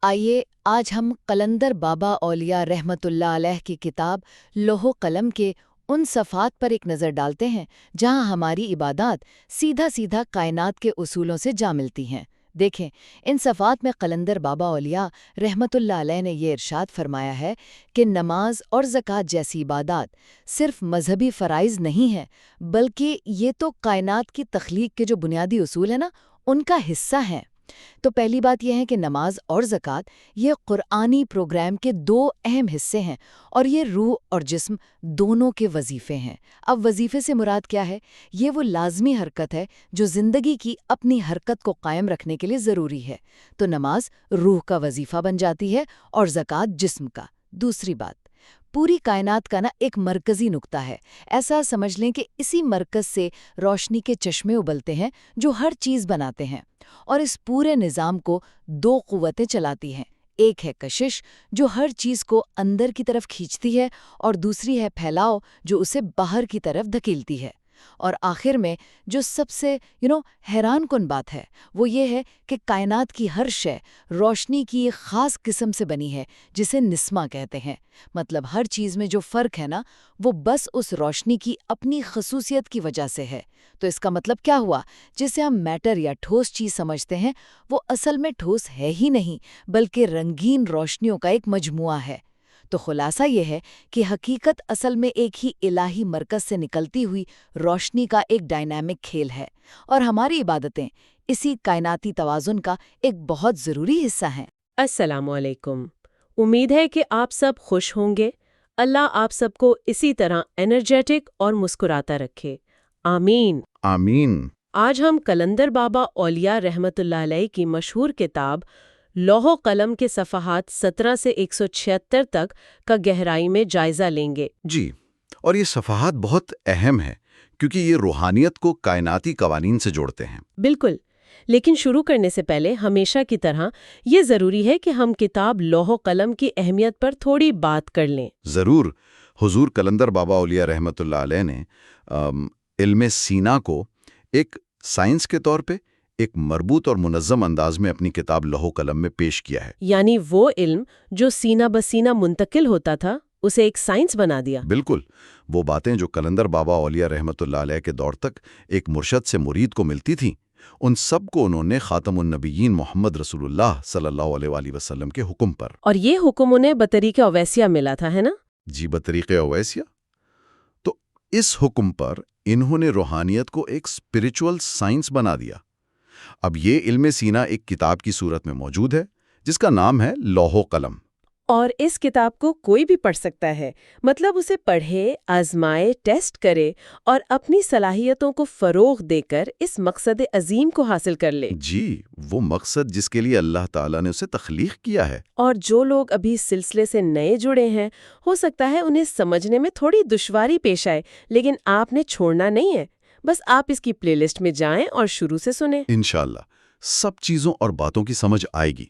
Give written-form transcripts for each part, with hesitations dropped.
آئیے آج ہم قلندر بابا اولیاء رحمت اللہ علیہ کی کتاب لوح و قلم کے ان صفحات پر ایک نظر ڈالتے ہیں جہاں ہماری عبادات سیدھا سیدھا کائنات کے اصولوں سے جا ملتی ہیں۔ دیکھیں، ان صفحات میں قلندر بابا اولیاء رحمت اللہ علیہ نے یہ ارشاد فرمایا ہے کہ نماز اور زکوٰۃ جیسی عبادات صرف مذہبی فرائض نہیں ہیں، بلکہ یہ تو کائنات کی تخلیق کے جو بنیادی اصول ہیں نا، ان کا حصہ ہیں۔ تو پہلی بات یہ ہے کہ نماز اور زکوٰۃ یہ قرآنی پروگرام کے دو اہم حصے ہیں، اور یہ روح اور جسم دونوں کے وظیفے ہیں۔ اب وظیفے سے مراد کیا ہے؟ یہ وہ لازمی حرکت ہے جو زندگی کی اپنی حرکت کو قائم رکھنے کے لیے ضروری ہے۔ تو نماز روح کا وظیفہ بن جاتی ہے اور زکوٰۃ جسم کا۔ دوسری بات، پوری کائنات کا ایک مرکزی نقطہ ہے۔ ایسا سمجھ لیں کہ اسی مرکز سے روشنی کے چشمے ابلتے ہیں جو ہر چیز بناتے ہیں، اور اس پورے نظام کو دو قوتیں چلاتی ہیں۔ ایک ہے کشش جو ہر چیز کو اندر کی طرف کھینچتی ہے، اور دوسری ہے پھیلاؤ جو اسے باہر کی طرف دھکیلتی ہے۔ اور آخر میں جو سب سے حیران کن بات ہے وہ یہ ہے کہ کائنات کی ہر شے روشنی کی ایک خاص قسم سے بنی ہے جسے نسمہ کہتے ہیں۔ مطلب ہر چیز میں جو فرق ہے وہ بس اس روشنی کی اپنی خصوصیت کی وجہ سے ہے۔ تو اس کا مطلب کیا ہوا؟ جسے ہم میٹر یا ٹھوس چیز سمجھتے ہیں وہ اصل میں ٹھوس ہے ہی نہیں، بلکہ رنگین روشنیوں کا ایک مجموعہ ہے۔ تو خلاصہ یہ ہے کہ حقیقت اصل میں ایک ہی الہی مرکز سے نکلتی ہوئی روشنی کا ایک ڈائنامک کھیل ہے، اور ہماری عبادتیں اسی کائناتی توازن کا ایک بہت ضروری حصہ ہیں۔ السلام علیکم۔ امید ہے کہ آپ سب خوش ہوں گے۔ اللہ آپ سب کو اسی طرح انرجیٹک اور مسکراتا رکھے، آمین آمین۔ آج ہم قلندر بابا اولیاء رحمت اللہ علیہ کی مشہور کتاب لوح و قلم کے صفحات 17 سے 176 تک کا گہرائی میں جائزہ لیں گے۔ جی، اور یہ صفحات بہت اہم ہیں کیونکہ یہ روحانیت کو کائناتی قوانین سے جوڑتے ہیں۔ بالکل، لیکن شروع کرنے سے پہلے ہمیشہ کی طرح یہ ضروری ہے کہ ہم کتاب لوح و قلم کی اہمیت پر تھوڑی بات کر لیں۔ ضرور۔ حضور قلندر بابا اولیاء رحمت اللہ علیہ نے علم سینا کو ایک سائنس کے طور پہ ایک مربوط اور منظم انداز میں اپنی کتاب لوح و قلم میں پیش کیا ہے۔ یعنی وہ علم جو سینہ بسینہ منتقل ہوتا تھا اسے ایک سائنس بنا دیا۔ بالکل، وہ باتیں جو قلندر بابا اولیاء رحمت اللہ علیہ کے دور تک ایک مرشد سے مرید کو ملتی تھیں، ان سب کو انہوں نے خاتم النبیین محمد رسول اللہ صلی اللہ علیہ وآلہ وسلم کے حکم پر، اور یہ حکم انہیں بطریق اویسیہ ملا تھا، ہے نا؟ جی، بطریق اویسیہ۔ تو اس حکم پر انہوں نے روحانیت کو ایک اسپرچول سائنس بنا دیا۔ اب یہ علم سینا ایک کتاب کی صورت میں موجود ہے جس کا نام ہے لوح و قلم۔ اور اس کتاب کو کوئی بھی پڑھ سکتا ہے، مطلب اسے پڑھے، آزمائے، ٹیسٹ کرے اور اپنی صلاحیتوں کو فروغ دے کر اس مقصد عظیم کو حاصل کر لے۔ جی، وہ مقصد جس کے لیے اللہ تعالیٰ نے اسے تخلیق کیا ہے۔ اور جو لوگ ابھی اس سلسلے سے نئے جڑے ہیں، ہو سکتا ہے انہیں سمجھنے میں تھوڑی دشواری پیش آئے، لیکن آپ نے چھوڑنا نہیں ہے۔ بس آپ اس کی پلے لسٹ میں جائیں اور شروع سے سنیں۔ انشاءاللہ سب چیزوں اور باتوں کی سمجھ آئے گی۔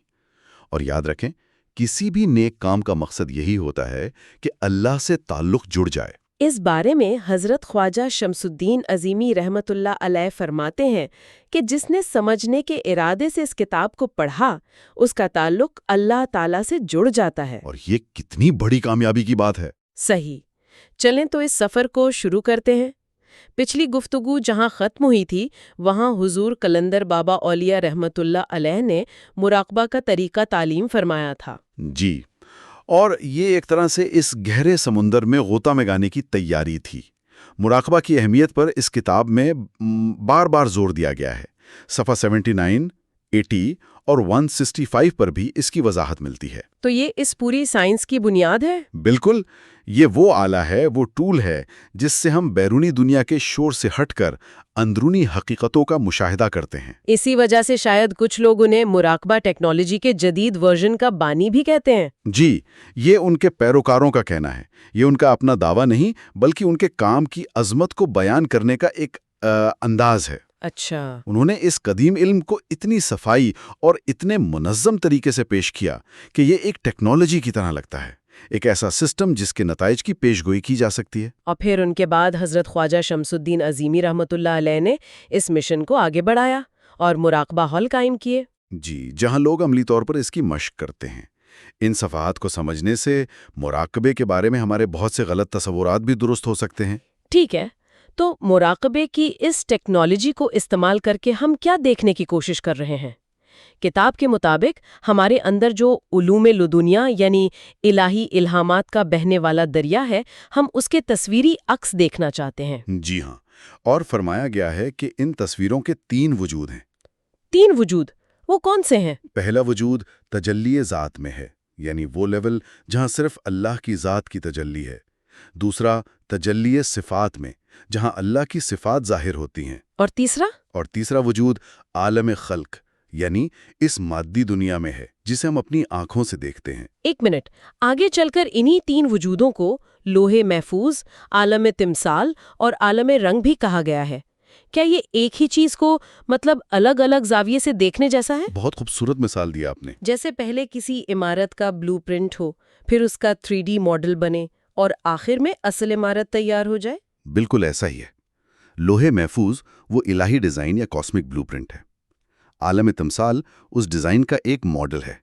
اور یاد رکھیں، کسی بھی نیک کام کا مقصد یہی ہوتا ہے کہ اللہ سے تعلق جڑ جائے۔ اس بارے میں حضرت خواجہ شمس الدین عظیمی رحمت اللہ علیہ فرماتے ہیں کہ جس نے سمجھنے کے ارادے سے اس کتاب کو پڑھا، اس کا تعلق اللہ تعالیٰ سے جڑ جاتا ہے۔ اور یہ کتنی بڑی کامیابی کی بات ہے۔ صحیح۔ چلیں تو اس سفر کو شروع کرتے ہیں۔ پچھلی گفتگو جہاں ختم ہوئی تھی وہاں حضور قلندر بابا اولیاء رحمت اللہ علیہ نے مراقبہ کا طریقہ تعلیم فرمایا تھا۔ جی، اور یہ ایک طرح سے اس گہرے سمندر میں غوطہ میں گانے کی تیاری تھی۔ مراقبہ کی اہمیت پر اس کتاب میں بار بار زور دیا گیا ہے۔ صفحہ 79، 80 اور 165 پر بھی اس کی وضاحت ملتی ہے۔ تو یہ اس پوری سائنس کی بنیاد ہے؟ بالکل، یہ وہ آلہ ہے، وہ ٹول ہے جس سے ہم بیرونی دنیا کے شور سے ہٹ کر اندرونی حقیقتوں کا مشاہدہ کرتے ہیں۔ اسی وجہ سے شاید کچھ لوگ انہیں مراقبہ ٹیکنالوجی کے جدید ورژن کا بانی بھی کہتے ہیں۔ جی، یہ ان کے پیروکاروں کا کہنا ہے۔ یہ ان کا اپنا دعویٰ نہیں، بلکہ ان کے کام کی عظمت کو بیان کرنے کا ایک انداز ہے۔ اچھا، انہوں نے اس قدیم علم کو اتنی صفائی اور اتنے منظم طریقے سے پیش کیا کہ یہ ایک ٹیکنالوجی کی طرح لگتا ہے، ایک ایسا سسٹم جس کے نتائج کی پیش گوئی کی جا سکتی ہے۔ اور پھر ان کے بعد حضرت خواجہ شمس الدین عظیمی رحمت اللہ علیہ نے اس مشن کو آگے بڑھایا اور مراقبہ ہال قائم کیے۔ جی، جہاں لوگ عملی طور پر اس کی مشق کرتے ہیں۔ ان صفحات کو سمجھنے سے مراقبے کے بارے میں ہمارے بہت سے غلط تصورات بھی درست ہو سکتے ہیں۔ ٹھیک ہے، تو مراقبے کی اس ٹیکنالوجی کو استعمال کر کے ہم کیا دیکھنے کی کوشش کر رہے ہیں؟ کتاب کے مطابق ہمارے اندر جو علوم لدنیا یعنی الہی الہامات کا بہنے والا دریا ہے، ہم اس کے تصویری عکس دیکھنا چاہتے ہیں۔ جی ہاں، اور فرمایا گیا ہے کہ ان تصویروں کے 3 وجود ہیں۔ 3 وجود، وہ کون سے ہیں؟ پہلا وجود تجلی ذات میں ہے، یعنی وہ لیول جہاں صرف اللہ کی ذات کی تجلی ہے۔ دوسرا تجلی صفات میں، جہاں اللہ کی صفات ظاہر ہوتی ہیں۔ اور تیسرا؟ اور تیسرا وجود عالم خلق، یعنی اس مادی دنیا میں ہے جسے ہم اپنی آنکھوں سے دیکھتے ہیں۔ ایک منٹ، آگے چل کر انہی 3 وجودوں کو لوح محفوظ، عالم تمثال اور عالم رنگ بھی کہا گیا ہے۔ کیا یہ ایک ہی چیز کو مطلب الگ الگ زاویے سے دیکھنے جیسا ہے؟ بہت خوبصورت مثال دی آپ نے۔ جیسے پہلے کسی عمارت کا بلو پرنٹ ہو، پھر اس کا 3D ماڈل بنے اور آخر میں اصل عمارت تیار ہو جائے؟ بالکل ایسا ہی ہے۔ لوح محفوظ وہ الہی ڈیزائن یا کاسمک بلو پرنٹ ہے۔ عالم تمثال اس ڈیزائن کا ایک ماڈل ہے،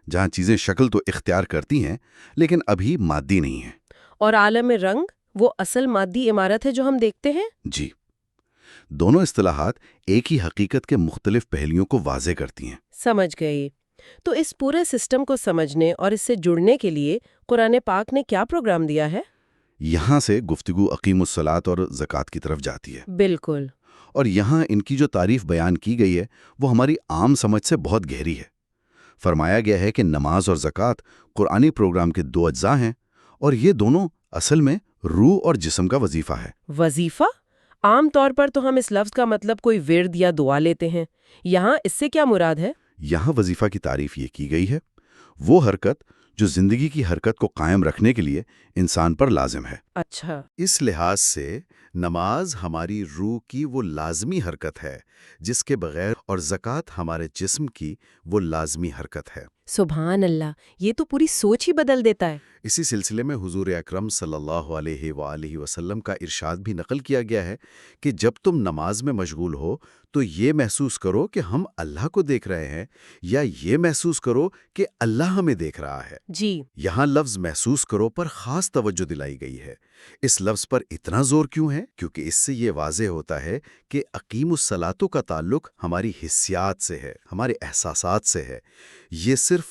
جہاں چیزیں شکل تو اختیار کرتی ہیں لیکن ابھی مادی نہیں ہیں۔ اور عالم رنگ وہ اصل مادی عمارت ہے جو ہم دیکھتے ہیں؟ جی، دونوں اصطلاحات ایک ہی حقیقت کے مختلف پہلوؤں کو واضح کرتی ہیں۔ سمجھ گئی۔ تو اس پورے سسٹم کو سمجھنے اور اس سے جڑنے کے لیے قرآن پاک نے کیا پروگرام دیا ہے؟ یہاں سے گفتگو اقیم الصلاۃ اور زکوٰۃ کی طرف جاتی ہے، بالکل۔ اور یہاں ان کی جو تعریف بیان کی گئی ہے وہ ہماری عام سمجھ سے بہت گہری ہے۔ فرمایا گیا ہے کہ نماز اور زکوٰۃ قرآنی پروگرام کے 2 اجزاء ہیں، اور یہ دونوں اصل میں روح اور جسم کا وظیفہ ہے۔ وظیفہ؟ عام طور پر تو ہم اس لفظ کا مطلب کوئی ورد یا دعا لیتے ہیں، یہاں اس سے کیا مراد ہے؟ یہاں وظیفہ کی تعریف یہ کی گئی ہے، وہ حرکت جو زندگی کی حرکت کو قائم رکھنے کے لیے انسان پر لازم ہے۔ اچھا۔ اس لحاظ سے نماز ہماری روح کی وہ لازمی حرکت ہے جس کے بغیر، اور زکوٰۃ ہمارے جسم کی وہ لازمی حرکت ہے۔ سبحان اللہ، یہ تو پوری سوچ ہی بدل دیتا ہے۔ اسی سلسلے میں حضور اکرم صلی اللہ علیہ وآلہ وسلم کا ارشاد بھی نقل کیا گیا ہے کہ جب تم نماز میں مشغول ہو تو یہ محسوس کرو کہ ہم اللہ کو دیکھ رہے ہیں، یا یہ محسوس کرو کہ اللہ ہمیں دیکھ رہا ہے۔ جی۔ یہاں لفظ محسوس کرو پر خاص توجہ دلائی گئی ہے۔ اس لفظ پر اتنا زور کیوں ہے؟ کیونکہ اس سے یہ واضح ہوتا ہے کہ اقیم الصلاۃ کا تعلق ہماری حسیات سے ہے، ہمارے احساسات سے ہے۔ یہ صرف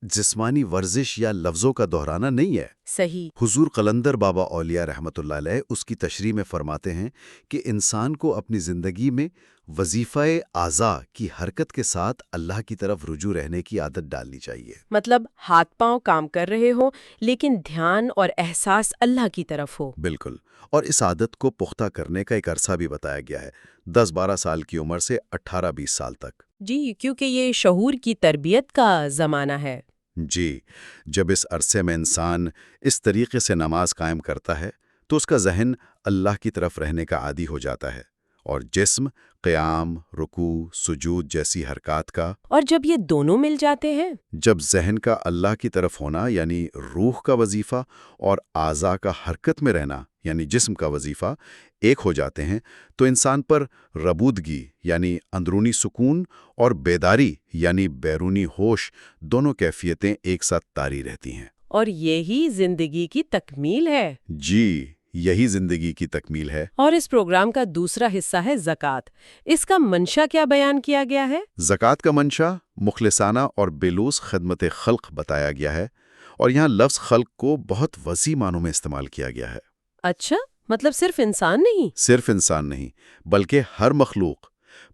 جسمانی ورزش یا لفظوں کا دہرانا نہیں ہے۔ صحیح۔ حضور قلندر بابا اولیاء رحمۃ اللہ علیہ اس کی تشریح میں فرماتے ہیں کہ انسان کو اپنی زندگی میں وظیفہ اعضاء کی حرکت کے ساتھ اللہ کی طرف رجوع رہنے کی عادت ڈالنی چاہیے۔ مطلب ہاتھ پاؤں کام کر رہے ہوں لیکن دھیان اور احساس اللہ کی طرف ہو۔ بالکل، اور اس عادت کو پختہ کرنے کا ایک عرصہ بھی بتایا گیا ہے، 10-12 سال کی عمر سے 18-20 سال تک۔ جی، کیونکہ یہ شعور کی تربیت کا زمانہ ہے۔ جی، جب اس عرصے میں انسان اس طریقے سے نماز قائم کرتا ہے تو اس کا ذہن اللہ کی طرف رہنے کا عادی ہو جاتا ہے، اور جسم قیام، رکوع، سجود جیسی حرکات کا۔ اور جب یہ دونوں مل جاتے ہیں، جب ذہن کا اللہ کی طرف ہونا یعنی روح کا وظیفہ، اور اعضاء کا حرکت میں رہنا یعنی جسم کا وظیفہ ایک ہو جاتے ہیں، تو انسان پر ربودگی یعنی اندرونی سکون اور بیداری یعنی بیرونی ہوش دونوں کیفیتیں ایک ساتھ طاری رہتی ہیں۔ اور یہی زندگی کی تکمیل ہے۔ جی، یہی زندگی کی تکمیل ہے۔ اور اس پروگرام کا دوسرا حصہ ہے زکوٰۃ۔ اس کا منشا کیا بیان کیا گیا ہے؟ زکوٰۃ کا منشا مخلصانہ اور بےلوث خدمت خلق بتایا گیا ہے، اور یہاں لفظ خلق کو بہت وسیع معنوں میں استعمال کیا گیا ہے۔ اچھا، مطلب صرف انسان نہیں؟ صرف انسان نہیں، بلکہ ہر مخلوق،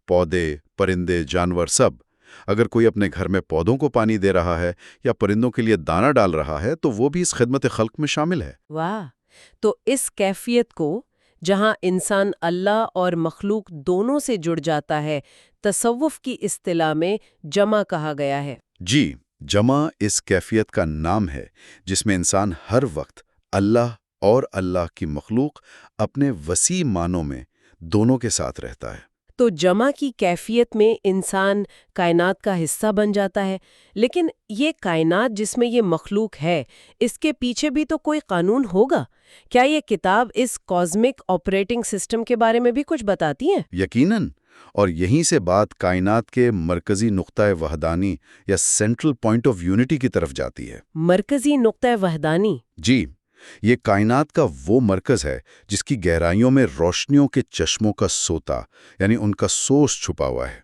پودے، پرندے، جانور، سب۔ اگر کوئی اپنے گھر میں پودوں کو پانی دے رہا ہے یا پرندوں کے لیے دانہ ڈال رہا ہے تو وہ بھی اس خدمت خلق میں شامل ہے۔ واہ! تو اس کیفیت کو جہاں انسان اللہ اور مخلوق دونوں سے جڑ جاتا ہے، تصوف کی اصطلاح میں جمع کہا گیا ہے۔ جی، جمع اس کیفیت کا نام ہے جس میں انسان ہر وقت اللہ اور اللہ کی مخلوق اپنے وسیع معنوں میں دونوں کے ساتھ رہتا ہے۔ تو جمع کی کیفیت میں انسان کائنات کا حصہ بن جاتا ہے، لیکن یہ کائنات جس میں یہ مخلوق ہے اس کے پیچھے بھی تو کوئی قانون ہوگا۔ کیا یہ کتاب اس کازمک آپریٹنگ سسٹم کے بارے میں بھی کچھ بتاتی ہیں؟ یقیناً، اور یہیں سے بات کائنات کے مرکزی نقطۂ وحدانی یا سینٹرل پوائنٹ آف یونٹی کی طرف جاتی ہے۔ مرکزی نقطۂ وحدانی؟ جی، یہ کائنات کا وہ مرکز ہے جس کی گہرائیوں میں روشنیوں کے چشموں کا سوتا یعنی ان کا سورس چھپا ہوا ہے۔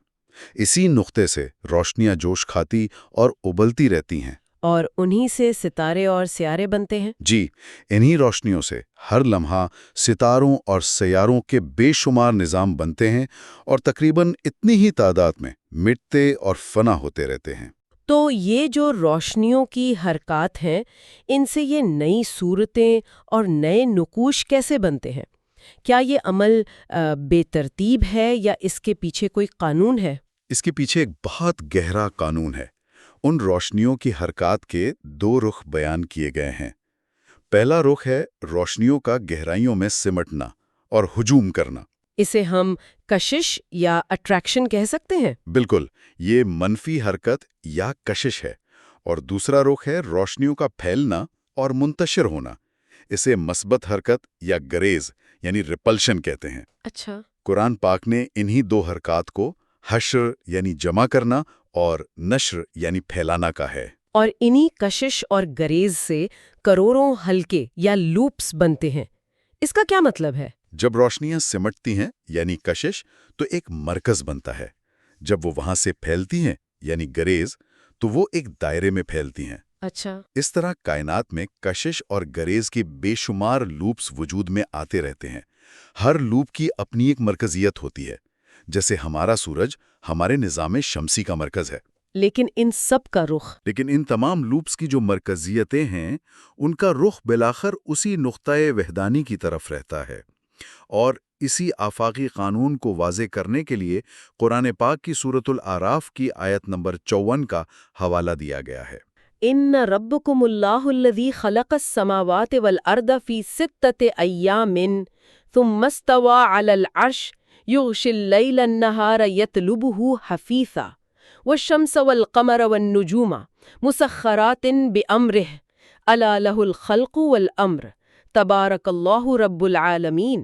اسی نقطے سے روشنیاں جوش کھاتی اور ابلتی رہتی ہیں، اور انہی سے ستارے اور سیارے بنتے ہیں؟ جی، انہی روشنیوں سے ہر لمحہ ستاروں اور سیاروں کے بے شمار نظام بنتے ہیں اور تقریباً اتنی ہی تعداد میں مٹتے اور فنا ہوتے رہتے ہیں۔ تو یہ جو روشنیوں کی حرکات ہیں، ان سے یہ نئی صورتیں اور نئے نقوش کیسے بنتے ہیں؟ کیا یہ عمل بے ترتیب ہے یا اس کے پیچھے کوئی قانون ہے؟ اس کے پیچھے ایک بہت گہرا قانون ہے۔ ان روشنیوں کی حرکات کے دو رخ بیان کیے گئے ہیں۔ پہلا رخ ہے روشنیوں کا گہرائیوں میں سمٹنا اور ہجوم کرنا۔ اسے ہم کشش یا اٹریکشن کہہ سکتے ہیں؟ بالکل، یہ منفی حرکت یا کشش ہے۔ اور دوسرا رخ ہے روشنیوں کا پھیلنا اور منتشر ہونا۔ اسے مثبت حرکت یا گریز یعنی ریپلشن کہتے ہیں۔ اچھا۔ قرآن پاک نے انہی دو حرکات کو حشر یعنی جمع کرنا اور نشر یعنی پھیلانا کا ہے۔ اور انہی کشش اور گریز سے کروڑوں حلقے یا لوپس بنتے ہیں۔ اس کا کیا مطلب ہے؟ جب روشنیاں سمٹتی ہیں یعنی کشش تو ایک مرکز بنتا ہے۔ جب وہ وہاں سے پھیلتی ہیں یعنی گریز تو وہ ایک دائرے میں پھیلتی ہیں۔ اچھا۔ اس طرح کائنات میں کشش اور گریز کی بے شمار لوپس وجود میں آتے رہتے ہیں۔ ہر لوپ کی اپنی ایک مرکزیت ہوتی ہے، جیسے ہمارا سورج ہمارے نظام شمسی کا مرکز ہے۔ لیکن ان سب کا رخ؟ لیکن ان تمام لوپس کی جو مرکزیتیں ہیں ان کا رخ بالآخر اسی نقطۂ وحدانی کی طرف رہتا ہے۔ اور اسی آفاقی قانون کو واضح کرنے کے لیے قرآن پاک کی سورۃ الاعراف کی آیت نمبر 54 کا حوالہ دیا گیا ہے۔ ان ربکم اللہ الذی خلق السماوات والارض فی ستۃ ایام ثم استوى علی العرش یغشی اللیل النہار یطلبہ حفیثا والشمس والقمر والنجوم مسخرات بامرہ الا لہ الخلق والامر تبارک اللہ رب العالمین۔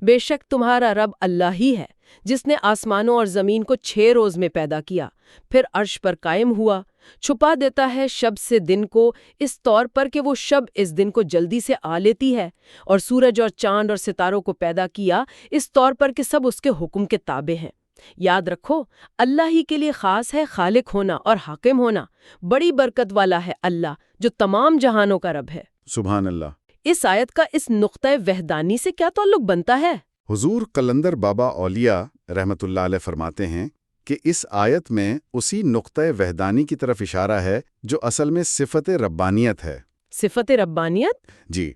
بے شک تمہارا رب اللہ ہی ہے جس نے آسمانوں اور زمین کو 6 روز میں پیدا کیا، پھر عرش پر قائم ہوا، چھپا دیتا ہے شب سے دن کو اس طور پر کہ وہ شب اس دن کو جلدی سے آ لیتی ہے، اور سورج اور چاند اور ستاروں کو پیدا کیا اس طور پر کہ سب اس کے حکم کے تابع ہیں۔ یاد رکھو، اللہ ہی کے لیے خاص ہے خالق ہونا اور حاکم ہونا۔ بڑی برکت والا ہے اللہ جو تمام جہانوں کا رب ہے۔ سبحان اللہ۔ اس آیت کا اس نقطۂ وحدانی سے کیا تعلق بنتا ہے؟ حضور قلندر بابا اولیاء رحمۃ اللہ علیہ فرماتے ہیں کہ اس آیت میں اسی نقطۂ وحدانی کی طرف اشارہ ہے جو اصل میں صفت ربانیت ہے۔ صفت ربانیت؟ جی،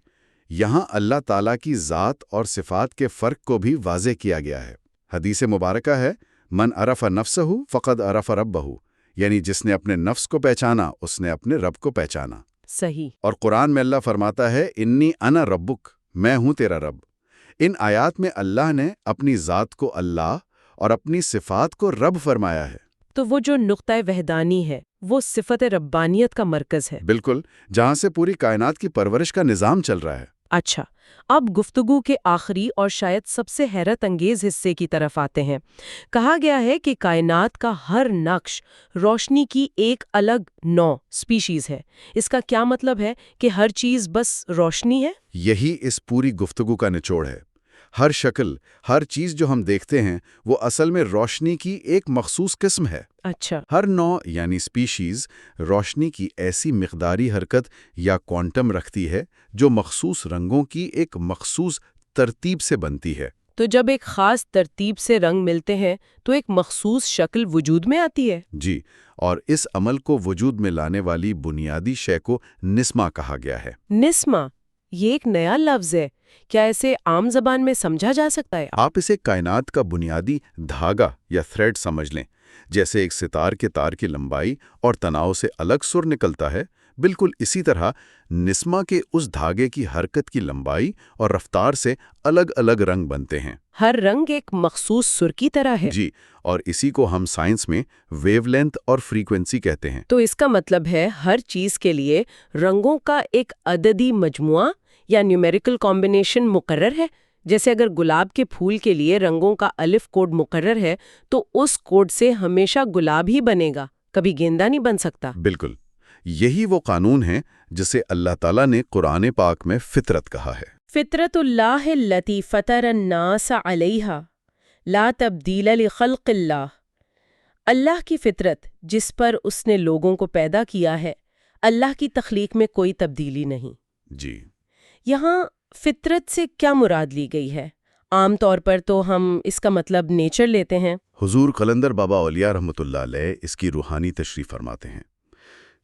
یہاں اللہ تعالیٰ کی ذات اور صفات کے فرق کو بھی واضح کیا گیا ہے۔ حدیث مبارکہ ہے، من عرف نفسہ فقد عرف ربہ، یعنی جس نے اپنے نفس کو پہچانا اس نے اپنے رب کو پہچانا۔ صحیح۔ اور قرآن میں اللہ فرماتا ہے، انی انا ربک، میں ہوں تیرا رب۔ ان آیات میں اللہ نے اپنی ذات کو اللہ اور اپنی صفات کو رب فرمایا ہے۔ تو وہ جو نقطۂ وحدانی ہے وہ صفت ربانیت کا مرکز ہے۔ بالکل، جہاں سے پوری کائنات کی پرورش کا نظام چل رہا ہے۔ اچھا، اب گفتگو کے آخری اور شاید سب سے حیرت انگیز حصے کی طرف آتے ہیں۔ کہا گیا ہے کہ کائنات کا ہر نقش روشنی کی ایک الگ نوع سپیشیز ہے۔ اس کا کیا مطلب ہے کہ ہر چیز بس روشنی ہے؟ یہی اس پوری گفتگو کا نچوڑ ہے۔ ہر شکل، ہر چیز جو ہم دیکھتے ہیں وہ اصل میں روشنی کی ایک مخصوص قسم ہے۔ اچھا۔ ہر نوع یعنی سپیشیز روشنی کی ایسی مقداری حرکت یا کوانٹم رکھتی ہے جو مخصوص رنگوں کی ایک مخصوص ترتیب سے بنتی ہے۔ تو جب ایک خاص ترتیب سے رنگ ملتے ہیں تو ایک مخصوص شکل وجود میں آتی ہے؟ جی، اور اس عمل کو وجود میں لانے والی بنیادی شے کو نسمہ کہا گیا ہے۔ نسمہ، یہ ایک نیا لفظ ہے، کیا اسے عام زبان میں سمجھا جا سکتا ہے؟ آپ اسے کائنات کا بنیادی دھاگا یا تھریڈ سمجھ لیں۔ جیسے ایک ستار کے تار کی لمبائی اور تناؤ سے الگ سر نکلتا ہے، بالکل اسی طرح نسمہ کے اس دھاگے کی حرکت کی لمبائی اور رفتار سے الگ الگ رنگ بنتے ہیں۔ ہر رنگ ایک مخصوص سر کی طرح ہے۔ جی، اور اسی کو ہم سائنس میں ویو لینتھ اور فریکوینسی کہتے ہیں۔ تو اس کا مطلب ہے ہر چیز کے لیے رنگوں کا ایک عددی مجموعہ یا نیومیریکل کمبینیشن مقرر ہے۔ جیسے اگر گلاب کے پھول کے لیے رنگوں کا الف کوڈ مقرر ہے تو اس کوڈ سے ہمیشہ گلاب ہی بنے گا، کبھی گیندا نہیں بن سکتا۔ بالکل، یہی وہ قانون ہے جسے اللہ تعالیٰ نے قرآن پاک میں فطرت کہا ہے۔ فطرت اللہ التی فطر الناس علیہا لا تبدیل لخلق اللہ، اللہ کی فطرت جس پر اس نے لوگوں کو پیدا کیا ہے، اللہ کی تخلیق میں کوئی تبدیلی نہیں۔ جی، یہاں فطرت سے کیا مراد لی گئی ہے؟ عام طور پر تو ہم اس کا مطلب نیچر لیتے ہیں۔ حضور قلندر بابا اولیاء رحمۃ اللہ علیہ اس کی روحانی تشریح فرماتے ہیں۔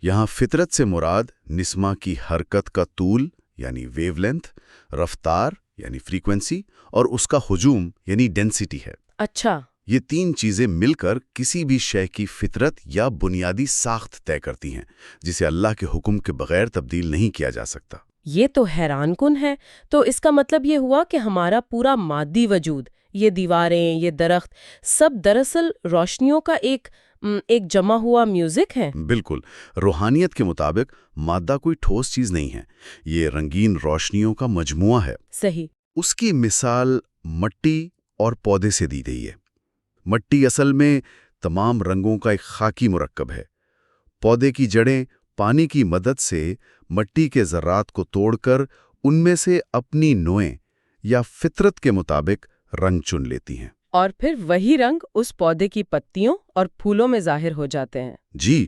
یہاں فطرت سے مراد نسمہ کی حرکت کا طول یعنی ویو لینتھ، رفتار یعنی فریکوینسی اور اس کا ہجوم یعنی ڈینسٹی ہے۔ اچھا، یہ تین چیزیں مل کر کسی بھی شے کی فطرت یا بنیادی ساخت طے کرتی ہیں جسے اللہ کے حکم کے بغیر تبدیل نہیں کیا جا سکتا۔ یہ تو حیران کن ہے۔ تو اس کا مطلب یہ ہوا کہ ہمارا پورا مادی وجود، یہ دیواریں، یہ درخت، سب دراصل روشنیوں کا ایک جمع ہوا میوزک ہے۔ بالکل، روحانیت کے مطابق مادہ کوئی ٹھوس چیز نہیں ہے، یہ رنگین روشنیوں کا مجموعہ ہے۔ صحیح۔ اس کی مثال مٹی اور پودے سے دی گئی ہے۔ مٹی اصل میں تمام رنگوں کا ایک خاکی مرکب ہے۔ پودے کی جڑیں پانی کی مدد سے مٹی کے ذرات کو توڑ کر ان میں سے اپنی نوعیں یا فطرت کے مطابق رنگ چن لیتی ہیں۔ اور پھر وہی رنگ اس پودے کی پتیوں اور پھولوں میں ظاہر ہو جاتے ہیں۔ جی،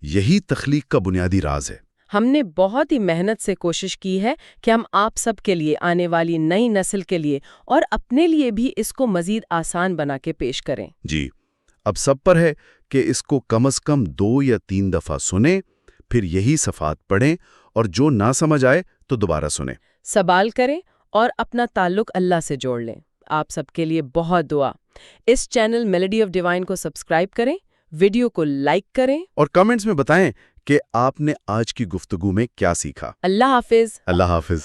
یہی تخلیق کا بنیادی راز ہے۔ ہم نے بہت ہی محنت سے کوشش کی ہے کہ ہم آپ سب کے لیے، آنے والی نئی نسل کے لیے اور اپنے لیے بھی اس کو مزید آسان بنا کے پیش کریں۔ جی، اب سب پر ہے کہ اس کو کم از کم 2 یا 3 دفعہ سنیں، پھر یہی صفحات پڑھیں اور جو نہ سمجھ آئے تو دوبارہ سنیں، سوال کریں اور اپنا تعلق اللہ سے جوڑ لیں۔ آپ سب کے لیے بہت دعا۔ اس چینل میلوڈی آف ڈیوائن کو سبسکرائب کریں، ویڈیو کو لائک کریں اور کمنٹس میں بتائیں کہ آپ نے آج کی گفتگو میں کیا سیکھا۔ اللہ حافظ۔ اللہ حافظ۔